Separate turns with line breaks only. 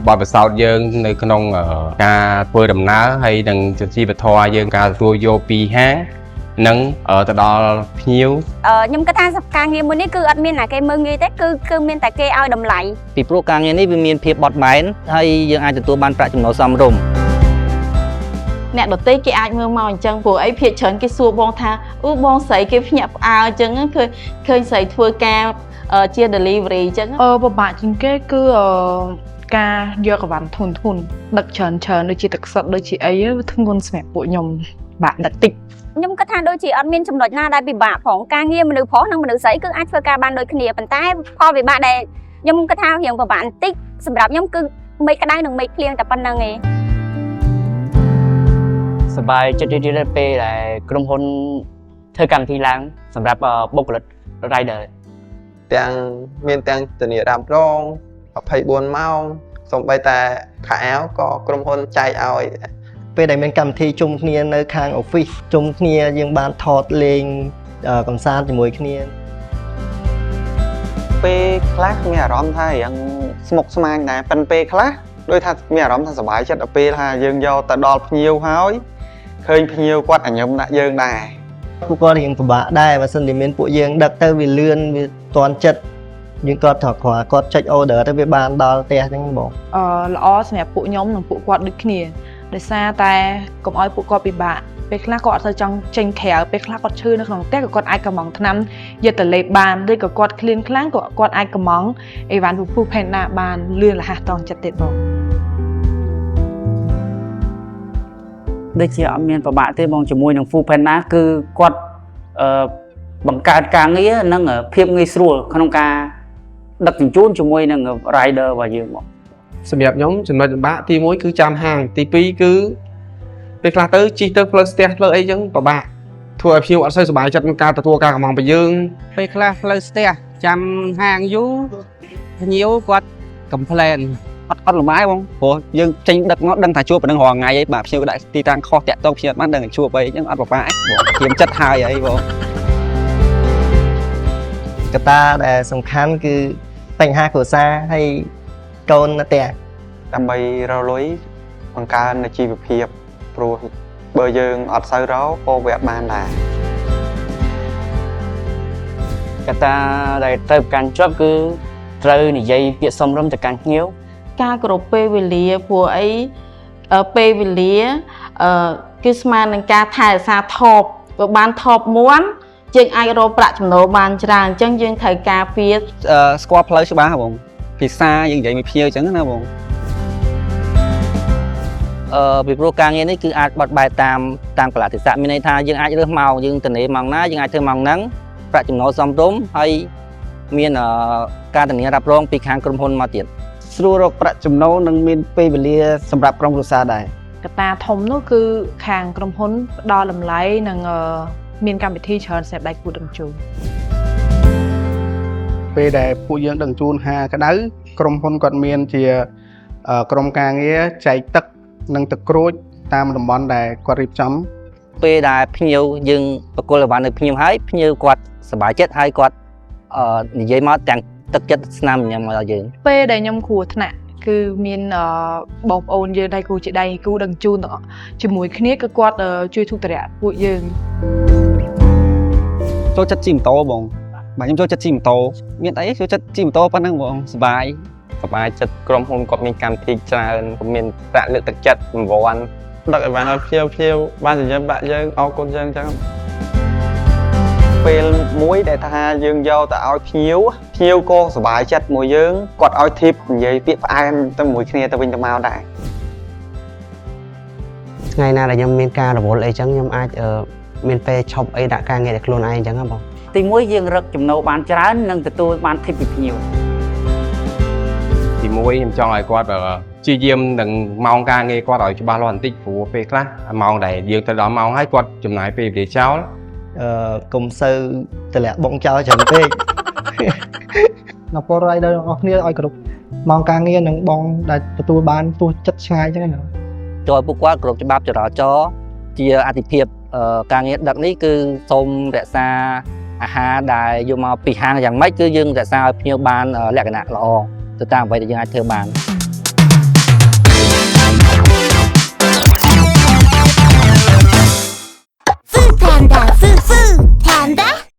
บอลไปสาวเยิงในขนมการเปิดดำน้ำให้ดังจุดจีบทอเยิงการตัวโยปีแห้นังตะดอพิ้ว
nhưng cái thang sập càng nghiêm này cứ admin là cái mơ nghe tết cứ miền tại cái ao đầm lại
ពីព្រោះការងារនេះវាមានភាពបត់បែនហើយយើងអាចទទួលបានប្រាក់ចំណូលសមរម្យ
អ្នកដទៃគេអាចមើលមកអញ្ចឹងព្រោះអីភាគច្រើនគេសួរបងថាអូបងស្រីគេភ្ញាក់ផ្អើលអញ្ចឹងឃើញស្រីធ្វើការជា delivery អញ្ចឹង
ពិបាកជាងគេគឺការយកអវ៉ាន់ធុនដឹកច្រើនដូចជាទឹកសុទ្ធដូចជាអីវាធ្ងន់សម្រាប់ពួកខ្ញុំបាក់ដឹកតិច
ខ្ញុំគិតថាដូចជាអត់មានចំណុចណាដែលពិបាកផងការងារមនុស្សប្រុសនិងមនុស្សស្រីគឺអាចធ្វើការបានដូចគ្នាប៉ុន្តែផលវិបាកដែលខ្ញុំគិតថារៀងពិបាកបន្តិចសម្រាប់ខ្ញុំគឺមេឃក្តៅនិងមេឃភ្លៀងតែប៉ុណ្្នឹងឯង
សប្បាយចិត្តទៀតពេលដែលក្រុមហ៊ុនធ្វើកម្មវិធីឡើងសម្រាប់បុគ្គលិក rider
ទាំងមានទាំងធានារ៉ាប់រង24ម៉ោងសូម្បីតែខោអាវក៏ក្រុមហ៊ុនចែកឲ្យ
ពេលដែលមានកម្មវិធីជុំគ្នានៅខាង office ជុំគ្នាយើងបានថតលេងកំសាន្តជាមួយគ្នា
ពេលខ្លះមានអារម្មណ៍ថាយ៉ាងស្មុគស្មាញដែរប៉ុន្តែពេលខ្លះដូចថាមានអារម្មណ៍ថាសប្បាយចិត្តដល់ពេលថាយើងយកទៅដល់ភ្ញៀវហើយឃើញភ្ញៀវគាត់អញ្ញឹមដាក់យើងដែរ
ពួកគាត់រៀងពិបាកដែរបើសិនជាមានពួកយើងដឹកទៅវាលឿនវាទាន់ចិត្តយើងគាត់ត្រូវគាត់ចុច order ទៅវាបានដល់ផ្ទះអញ្ចឹងបង
ល្អសម្រាប់ពួកខ្ញុំនិងពួកគាត់ដូចគ្នាដោយសារតែកុំឲ្យពួកគាត់ពិបាកពេលខ្លះគាត់អត់ទៅចង់ចេញក្រៅពេលខ្លះគាត់ឈឺនៅក្នុងផ្ទះក៏គាត់អាចកំងថ្នាំយកទៅលេបបានឬក៏គាត់ឃ្លានខ្លាំងក៏គាត់អាចកំងអីវ៉ាន់ពពុះផេនណាបានលឿនរហ័សតង់ចិត្តទៀតបង
ដូចជាអត់មានពិបាកទេបងជាមួយនឹង Food Panda គឺគាត់បង្កើតការងារនិងភាពងាយស្រួលក្នុងការដឹកជញ្ជូនជាមួយនឹង rider របស់យើងបង
សម្រាប់ខ្ញុំចំណុចលំបាកទី1គឺចាំហាងទី2គឺពេលខ្លះទៅជិះទៅផ្លូវស្ទះផ្លូវអីចឹងពិបាកធ្វើឲ្យភ្ញៀវអត់សូវសប្បាយចិត្តនឹងការទទួលការកម្មរបស់យើង
ពេលខ្លះផ្លូវស្ទះចាំហាងយូរភ្ញៀវគាត់ complain
អត់លំបាកបងព្រោះយើងចេញដឹកមកដឹងថាជួបប៉ុណ្ណឹងរាល់ថ្ងៃអីបាទភ្ញៀវក៏ដាក់ទីតាំងខុសតាក់ទងភ្ញៀវបានដឹងថាជួបអីចឹងអត់ពិបាកបងធៀមចិត្តហើយអីបង
កត្តាដែលសំខាន់គឺបញ្ហាគ្រួសារហើយកូននៅផ្ទះ
ដើម្បីរកលុយបង្កើនជីវភាពព្រោះបើយើងអត់សូវរកក៏វាអត់បានដែរ
កត្តាដែលត្រូវប្រកាន់ជាប់គឺត្រូវនិយាយពាក្យសមរម្យទៅកាន់ភ្ញៀវ
ការគោរពពេលវេលាព្រោះអីពេលវេលាគឺស្មើនឹងការថែរក្សាថបបើបានថបមួនយើងអាចរកប្រាក់ចំណូលបានច្រើនអញ្ចឹងយើងត្រូវការពារ
ស្គាល់ផ្លូវច្បាស់បងភាសាយើងនិយាយមួយភ្ញៀវអញ្ចឹងណាបងពីព្រោះការងារនេះគឺអាចបត់បែនតាមកលៈទេសៈមានន័យថាយើងអាចរើសម៉ោងយើងទៅម៉ោងណាយើងអាចធ្វើម៉ោងហ្នឹងប្រាក់ចំណូលសមរម្យហើយមានការធានារ៉ាប់រងពីខាងក្រុមហ៊ុនមកទៀត
ស្រួលរកប្រាក់ចំណូលនិងមានពេលវេលាសម្រាប់ក្រុមគ្រួសារដែរ
កត្តាធំនោះគឺខាងក្រុមហ៊ុនផ្ដល់តម្លៃនិងមានកម្មវិធីច្រើនសម្រាប់ដៃគូដឹកជញ្ជូន
ពេលដែលពួកយើងដឹកជញ្ជូនហាក្តៅក្រុមហ៊ុនគាត់មានជាក្រុមការងារចែកទឹកនិងទឹកក្រូចតាមតំបន់ដែលគាត់រៀបចំ
ពេលដែលភ្ញៀវយើងបកគលអីវ៉ាន់នៅភ្ញៀវហើយភ្ញៀវគាត់សប្បាយចិត្តហើយគាត់និយាយមកទាំងទឹកចិត្តស្នាមញ៉ាំមកដល់យើង
ពេលដែលខ្ញុំគ្រោះថ្នាក់គឺមានបងប្អូនយើងដៃគូជាដៃគូដឹកជញ្ជូនជាមួយគ្នាគឺគាត់ជួយទុតិយៈពួកយើង
ចូលចិត្តជិះម៉ូតូបងបាទខ្ញុំចូលចិត្តជិះម៉ូតូមានអីចូលចិត្តជិះម៉ូតូប៉ុណ្ណឹងបងសប្បាយចិត្តក្រុមហ៊ុនគាត់មានកម្មវិធីច្រើនមានប្រាក់លើកទឹកចិត្តរង្វាន់ដឹកឲ្យបានឲ្យភ្ញៀវបានចិញ្ចឹមបាក់យើងអរគុណយើងអញ្ចឹង
ពេលមួយដែលថាយើងយកទៅឲ្យភ្ញៀវក៏សប្បាយចិត្តមួយយើងគាត់ឲ្យធីបនិយាយពាក្យផ្អែមទៅមួយគ្នាទៅវិញទៅមកដែរ
ថ្ងៃណាដែលខ្ញុំមានការរវល់អីចឹងខ្ញុំអាចមានពេលឈប់អីដាក់ការងារឲ្យខ្លួនឯងអញ្ចឹងបង
ទី1យើងរកចំណូលបានច្រើននិងទទួលបានធីបពីភ្ញៀវ
ទី1ខ្ញុំចង់ឲ្យគាត់ព្យាយាមនឹងម៉ោងការងារគាត់ឲ្យច្បាស់លាស់បន្តិចព្រោះពេលខ្លះម៉ោងដែលយើងទៅដល់ម៉ោងហើយគាត់ចំណាយពេលវេលាចោល
កុំសូវតម្លាក់បងចោលច្រើនពេក
នៅពលរដ្ឋដែលអស់គ្នាឲ្យគ្រប់ម៉ោងការងារនិងបងដែលទទួលបានទោះចិត្តឆ្ងាយអញ្ចឹងណា
ចូលពួកគាត់គ្រប់ច្បាប់ចរាចរណ៍ជាអតិភិបការងារដឹកនេះគឺសូមរក្សាអាហារដែលយកមកពីហាងយ៉ាងម៉េចគឺយើងរក្សាឲ្យភ្ញៀវបានលក្ខណៈល្អទៅតាមអ្វីដែលយើងអាចធ្វើបាន